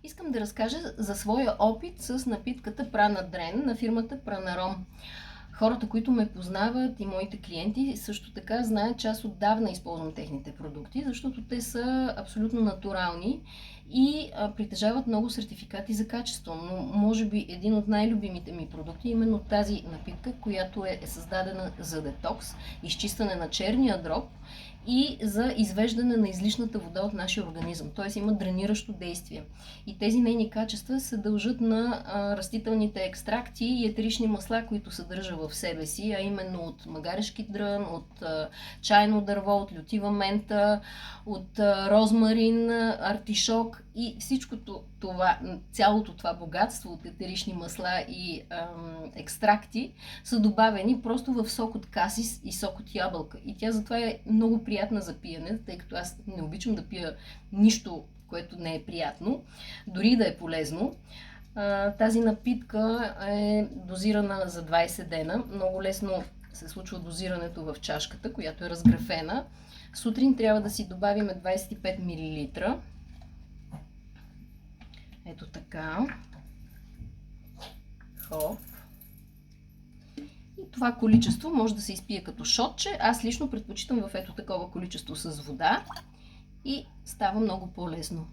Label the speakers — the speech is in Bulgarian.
Speaker 1: Искам да разкажа за своя опит с напитката Прана Дрен на фирмата Пранаром. Хората, които ме познават и моите клиенти, също така знаят, че аз отдавна използвам техните продукти, защото те са абсолютно натурални и притежават много сертификати за качество. Но може би един от най-любимите ми продукти е именно тази напитка, която е създадена за детокс, изчистване на черния дроб и за извеждане на излишната вода от нашия организъм. Т.е. има дрениращо действие. И тези нейни качества се дължат на растителните екстракти и етерични масла, които съдържа в себе си, а именно от магарешки дрън, от чайно дърво, от лютива мента, от розмарин, артишок и всичкото това, цялото това богатство от етерични масла и екстракти са добавени просто в сок от касис и сок от ябълка. И тя затова е много приятна за пиене, тъй като аз не обичам да пия нищо, което не е приятно, дори да е полезно. Тази напитка е дозирана за 20 дена. Много лесно се случва дозирането в чашката, която е разграфена. Сутрин трябва да си добавим 25 мл. Ето така. Хоп. И това количество може да се изпие като шотче. Аз лично предпочитам в ето такова количество с вода и става много по-лесно.